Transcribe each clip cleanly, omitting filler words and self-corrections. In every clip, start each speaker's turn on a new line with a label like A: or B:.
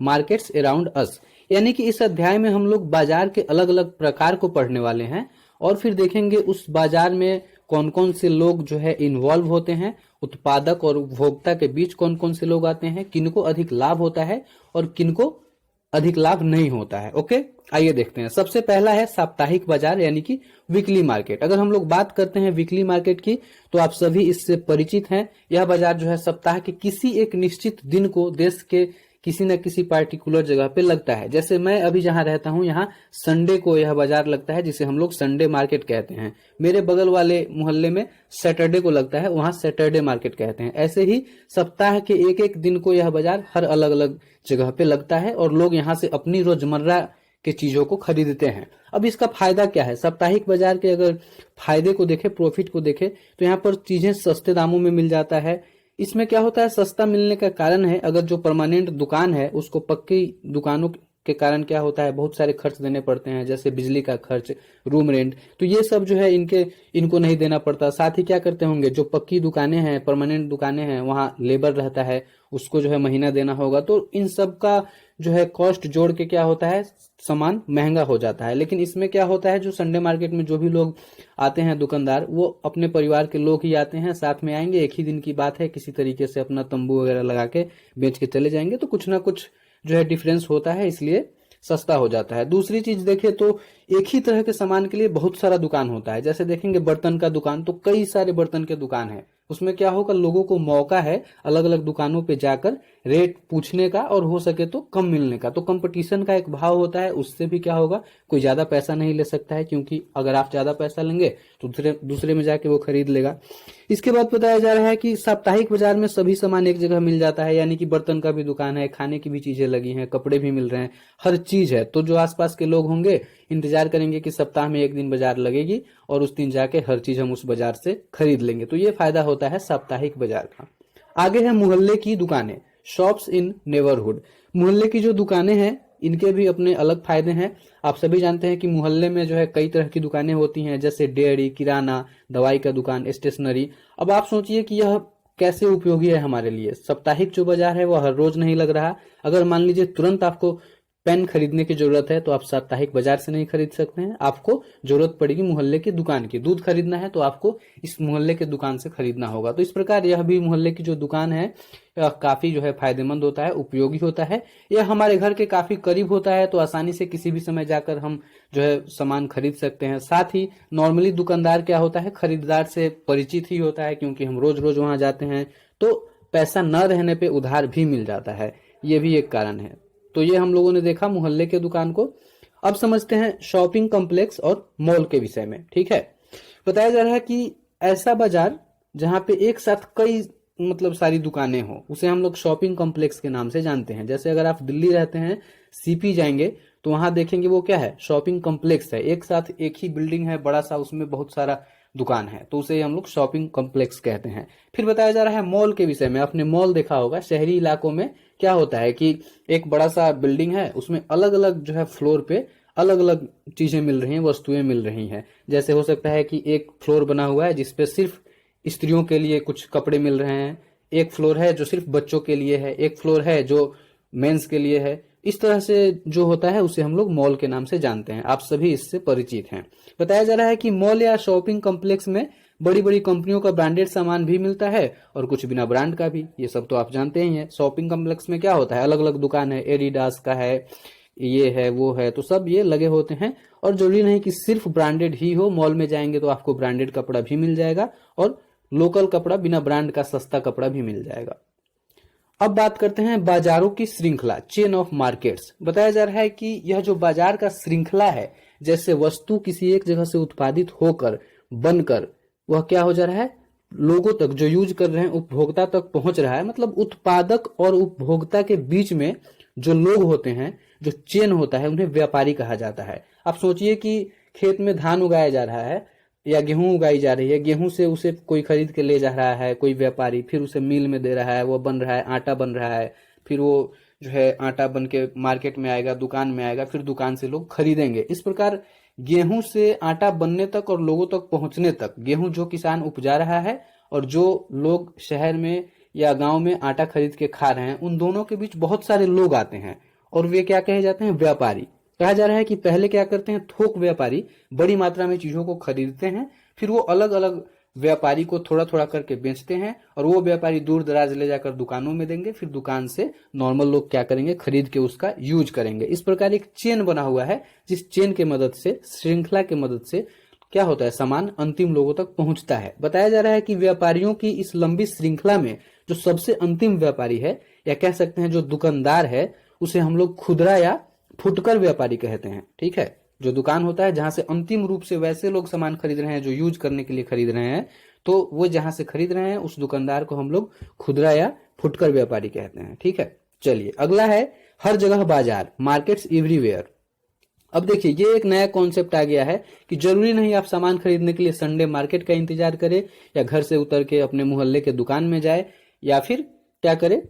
A: Markets around us. यानी कि इस अध्याय में हम लोग बाजार के अलग अलग प्रकार को पढ़ने वाले हैं और फिर देखेंगे उस बाजार में कौन कौन से लोग जो है इन्वॉल्व होते हैं, उत्पादक और उपभोक्ता के बीच कौन कौन से लोग आते हैं, किनको अधिक लाभ होता है और किनको अधिक लाभ नहीं होता है। ओके, आइए देखते हैं। सबसे पहला है साप्ताहिक बाजार यानी कि वीकली मार्केट। अगर हम लोग बात करते हैं वीकली मार्केट की तो आप सभी इससे परिचित हैं। यह बाजार जो है सप्ताह के किसी एक निश्चित दिन को देश के किसी न किसी पार्टिकुलर जगह पे लगता है। जैसे मैं अभी जहां रहता हूं यहाँ संडे को यह बाजार लगता है जिसे हम लोग संडे मार्केट कहते हैं। मेरे बगल वाले मोहल्ले में सैटरडे को लगता है, वहां सैटरडे मार्केट कहते हैं। ऐसे ही सप्ताह के एक एक दिन को यह बाजार हर अलग अलग जगह पे लगता है और लोग यहाँ से अपनी रोजमर्रा के चीजों को खरीदते हैं। अब इसका फायदा क्या है? साप्ताहिक बाजार के अगर फायदे को देखें, प्रॉफिट को देखें तो यहाँ पर चीजें सस्ते दामों में मिल जाता है। इसमें क्या होता है, सस्ता मिलने का कारण है अगर जो परमानेंट दुकान है उसको पक्की दुकानों के कारण क्या होता है, बहुत सारे खर्च देने पड़ते हैं, जैसे बिजली का खर्च, रूम रेंट, तो ये सब जो है इनको नहीं देना पड़ता। साथ ही क्या करते होंगे, जो पक्की दुकानें हैं, परमानेंट दुकानें हैं, वहां लेबर रहता है, उसको जो है महीना देना होगा। तो इन सब का जो है कॉस्ट जोड़ के क्या होता है, सामान महंगा हो जाता है। लेकिन इसमें क्या होता है, जो संडे मार्केट में जो भी लोग आते हैं दुकानदार, वो अपने परिवार के लोग ही आते हैं, साथ में आएंगे, एक ही दिन की बात है, किसी तरीके से अपना तंबू वगैरह लगा के बेच के चले जाएंगे। तो कुछ ना कुछ जो है डिफरेंस होता है, इसलिए सस्ता हो जाता है। दूसरी चीज देखें तो एक ही तरह के सामान के लिए बहुत सारा दुकान होता है। जैसे देखेंगे बर्तन का दुकान, तो कई सारे बर्तन के दुकान है। उसमें क्या होगा, लोगों को मौका है अलग अलग दुकानों पे जाकर रेट पूछने का और हो सके तो कम मिलने का। तो कंपटीशन का एक भाव होता है, उससे भी क्या होगा, कोई ज्यादा पैसा नहीं ले सकता है, क्योंकि अगर आप ज्यादा पैसा लेंगे तो दूसरे में जाके वो खरीद लेगा। इसके बाद बताया जा रहा है कि साप्ताहिक बाजार में सभी सामान एक जगह मिल जाता है, यानी कि बर्तन का भी दुकान है, खाने की भी चीजें लगी हैं, कपड़े भी मिल रहे हैं, हर चीज है। तो जो आसपास के लोग होंगे इंतजार करेंगे कि सप्ताह में एक दिन बाजार लगेगी और उस दिन जाके हर चीज हम उस बाजार से खरीद लेंगे। तो ये फायदा होता है साप्ताहिक बाजार का। आगे है मोहल्ले की दुकानें, शॉप्स इन नेबरहुड। मोहल्ले की जो दुकानें हैं इनके भी अपने अलग फायदे हैं। आप सभी जानते हैं कि मोहल्ले में जो है कई तरह की दुकानें होती हैं, जैसे डेयरी, किराना, दवाई का दुकान, स्टेशनरी। अब आप सोचिए कि यह कैसे उपयोगी है हमारे लिए। साप्ताहिक जो बाजार है वो हर रोज नहीं लग रहा। अगर मान लीजिए तुरंत आपको पेन खरीदने की जरूरत है तो आप साप्ताहिक बाजार से नहीं खरीद सकते हैं, आपको जरूरत पड़ेगी मोहल्ले की दुकान की। दूध खरीदना है तो आपको इस मोहल्ले के दुकान से खरीदना होगा। तो इस प्रकार यह भी मोहल्ले की जो दुकान है काफी जो है फायदेमंद होता है, उपयोगी होता है। यह हमारे घर के काफी करीब होता है, तो आसानी से किसी भी समय जाकर हम जो है सामान खरीद सकते हैं। साथ ही नॉर्मली दुकानदार क्या होता है, खरीदार से परिचित ही होता है, क्योंकि हम रोज रोज वहां जाते हैं, तो पैसा न रहने पे उधार भी मिल जाता है। ये भी एक कारण है। तो ये हम लोगों ने देखा मोहल्ले के दुकान को। अब समझते हैं शॉपिंग कॉम्प्लेक्स और मॉल के विषय में। ठीक है, बताया जा रहा है कि ऐसा बाजार जहां पे एक साथ कई सारी दुकानें हो, उसे हम लोग शॉपिंग कॉम्प्लेक्स के नाम से जानते हैं। जैसे अगर आप दिल्ली रहते हैं, सीपी जाएंगे तो वहां देखेंगे वो क्या है, शॉपिंग कॉम्प्लेक्स है। एक साथ एक ही बिल्डिंग है बड़ा सा, उसमें बहुत सारा दुकान है, तो उसे हम लोग शॉपिंग कॉम्प्लेक्स कहते हैं। फिर बताया जा रहा है मॉल के विषय में। आपने मॉल देखा होगा, शहरी इलाकों में क्या होता है कि एक बड़ा सा बिल्डिंग है, उसमें अलग अलग जो है फ्लोर पे अलग अलग चीजें मिल रही हैं, वस्तुएं मिल रही हैं। जैसे हो सकता है कि एक फ्लोर बना हुआ है जिसपे सिर्फ स्त्रियों के लिए कुछ कपड़े मिल रहे हैं, एक फ्लोर है जो सिर्फ बच्चों के लिए है, एक फ्लोर है जो मेंस के लिए है। इस तरह से जो होता है उसे हम लोग मॉल के नाम से जानते हैं। आप सभी इससे परिचित हैं। बताया जा रहा है कि मॉल या शॉपिंग कॉम्प्लेक्स में बड़ी बड़ी कंपनियों का ब्रांडेड सामान भी मिलता है और कुछ बिना ब्रांड का भी। ये सब तो आप जानते ही हैं। शॉपिंग कॉम्प्लेक्स में क्या होता है, अलग अलग दुकान है, एडिडास का है, ये है, वो है, तो सब ये लगे होते हैं। और जरूरी नहीं कि सिर्फ ब्रांडेड ही हो। मॉल में जाएंगे तो आपको ब्रांडेड कपड़ा भी मिल जाएगा और लोकल कपड़ा, बिना ब्रांड का सस्ता कपड़ा भी मिल जाएगा। अब बात करते हैं बाजारों की श्रृंखला, चेन ऑफ मार्केट्स। बताया जा रहा है कि यह जो बाजार का श्रृंखला है, जैसे वस्तु किसी एक जगह से उत्पादित होकर बनकर वह क्या हो जा रहा है, लोगों तक जो यूज कर रहे हैं, उपभोक्ता तक पहुंच रहा है। मतलब उत्पादक और उपभोक्ता के बीच में जो लोग होते हैं, जो चेन होता है, उन्हें व्यापारी कहा जाता है। आप सोचिए कि खेत में धान उगाया जा रहा है या गेहूं उगाई जा रही है, गेहूं से उसे कोई खरीद के ले जा रहा है, कोई व्यापारी, फिर उसे मिल में दे रहा है, वो बन रहा है, आटा बन रहा है, फिर वो जो है आटा बन के मार्केट में आएगा, दुकान में आएगा, फिर दुकान से लोग खरीदेंगे। इस प्रकार गेहूं से आटा बनने तक और लोगों तक पहुंचने तक, गेहूं जो किसान उपजा रहा है और जो लोग शहर में या गांव में आटा खरीद के खा रहे हैं, उन दोनों के बीच बहुत सारे लोग आते हैं और वे क्या कहे जाते हैं? व्यापारी। कहा जा रहा है कि पहले क्या करते हैं? थोक व्यापारी बड़ी मात्रा में चीजों को खरीदते हैं, फिर वो अलग अलग व्यापारी को थोड़ा थोड़ा करके बेचते हैं, और वो व्यापारी दूर दराज ले जाकर दुकानों में देंगे, फिर दुकान से नॉर्मल लोग क्या करेंगे? खरीद के उसका यूज करेंगे। इस प्रकार एक चेन बना हुआ है, जिस चेन के मदद से, श्रृंखला के मदद से क्या होता है? सामान अंतिम लोगों तक पहुंचता है। बताया जा रहा है कि व्यापारियों की इस लंबी श्रृंखला में जो सबसे अंतिम व्यापारी है, या कह सकते हैं जो दुकानदार है, उसे हम लोग खुदरा या फुटकर व्यापारी कहते हैं। ठीक है, जो दुकान होता है जहां से अंतिम रूप से वैसे लोग सामान खरीद रहे हैं जो यूज करने के लिए खरीद रहे हैं, तो वो जहां से खरीद रहे हैं उस दुकानदार को हम लोग खुदरा या फुटकर व्यापारी कहते हैं। ठीक है, चलिए अगला है हर जगह बाजार, मार्केट्स एवरीवेयर। अब देखिए, ये एक नया कॉन्सेप्ट आ गया है कि जरूरी नहीं आप सामान खरीदने के लिए संडे मार्केट का इंतजार करें, या घर से उतर के अपने मोहल्ले के दुकान में जाए, या फिर क्या करे,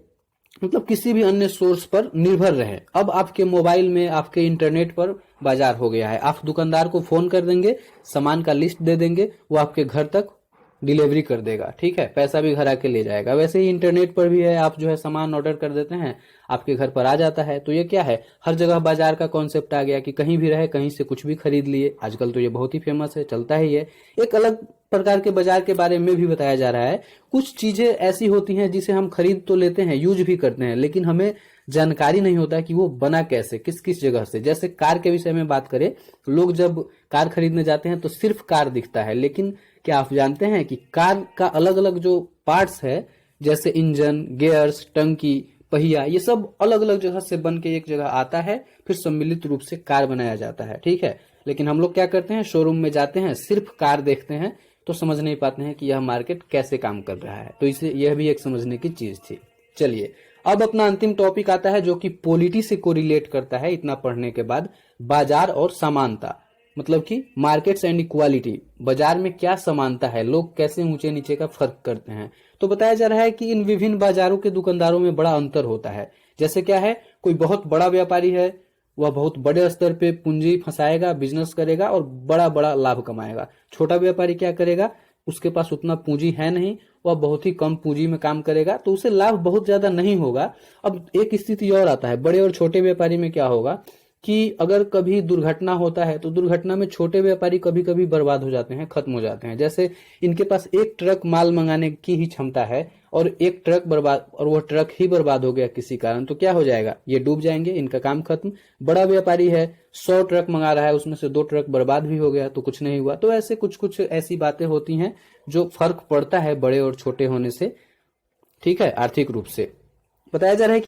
A: मतलब किसी भी अन्य सोर्स पर निर्भर रहे। अब आपके मोबाइल में, आपके इंटरनेट पर बाजार हो गया है। आप दुकानदार को फोन कर देंगे, सामान का लिस्ट दे देंगे, वो आपके घर तक डिलीवरी कर देगा। ठीक है, पैसा भी घर आके ले जाएगा। वैसे ही इंटरनेट पर भी है, आप जो है सामान ऑर्डर कर देते हैं, आपके घर पर आ जाता है। तो ये क्या है? हर जगह बाजार का कॉन्सेप्ट आ गया कि कहीं भी रहे, कहीं से कुछ भी खरीद लिए। आजकल तो ये बहुत ही फेमस है, चलता ही है। एक अलग प्रकार के बाजार के बारे में भी बताया जा रहा है। कुछ चीजें ऐसी होती हैं जिसे हम खरीद तो लेते हैं, यूज भी करते हैं, लेकिन हमें जानकारी नहीं होता कि वो बना कैसे, किस किस जगह से। जैसे कार के विषय में बात करें, लोग जब कार खरीदने जाते हैं तो सिर्फ कार दिखता है, लेकिन क्या आप जानते हैं कि कार का अलग अलग जो पार्ट्स है, जैसे इंजन, गियर्स, टंकी, पहिया, ये सब अलग अलग जगह से बन के एक जगह आता है, फिर सम्मिलित रूप से कार बनाया जाता है। ठीक है, लेकिन हम लोग क्या करते हैं? शोरूम में जाते हैं, सिर्फ कार देखते हैं, तो समझ नहीं पाते हैं कि यह मार्केट कैसे काम कर रहा है। तो इसे यह भी एक समझने की चीज थी। चलिए अब अपना अंतिम टॉपिक आता है, जो कि पॉलिटी से कोरिलेट करता है। इतना पढ़ने के बाद बाजार और समानता, मतलब कि मार्केट्स एंड इक्वालिटी, बाजार में क्या समानता है, लोग कैसे ऊंचे नीचे का फर्क करते हैं। तो बताया जा रहा है कि इन विभिन्न बाजारों के दुकानदारों में बड़ा अंतर होता है। जैसे क्या है? कोई बहुत बड़ा व्यापारी है, वह बहुत बड़े स्तर पे पूंजी फंसाएगा, बिजनेस करेगा और बड़ा बड़ा लाभ कमाएगा। छोटा व्यापारी क्या करेगा? उसके पास उतना पूंजी है नहीं, वह बहुत ही कम पूंजी में काम करेगा, तो उसे लाभ बहुत ज्यादा नहीं होगा। अब एक स्थिति और आता है, बड़े और छोटे व्यापारी में क्या होगा कि अगर कभी दुर्घटना होता है तो दुर्घटना में छोटे व्यापारी कभी कभी बर्बाद हो जाते हैं, खत्म हो जाते हैं। जैसे इनके पास एक ट्रक माल मंगाने की ही क्षमता है, और एक ट्रक बर्बाद, और वह ट्रक ही बर्बाद हो गया किसी कारण, तो क्या हो जाएगा? ये डूब जाएंगे, इनका काम खत्म। बड़ा व्यापारी है, 100 ट्रक मंगा रहा है, उसमें से 2 ट्रक बर्बाद भी हो गया, तो कुछ नहीं हुआ। तो ऐसे कुछ कुछ ऐसी बातें होती हैं जो फर्क पड़ता है बड़े और छोटे होने से। ठीक है, आर्थिक रूप से बताया जा रहा है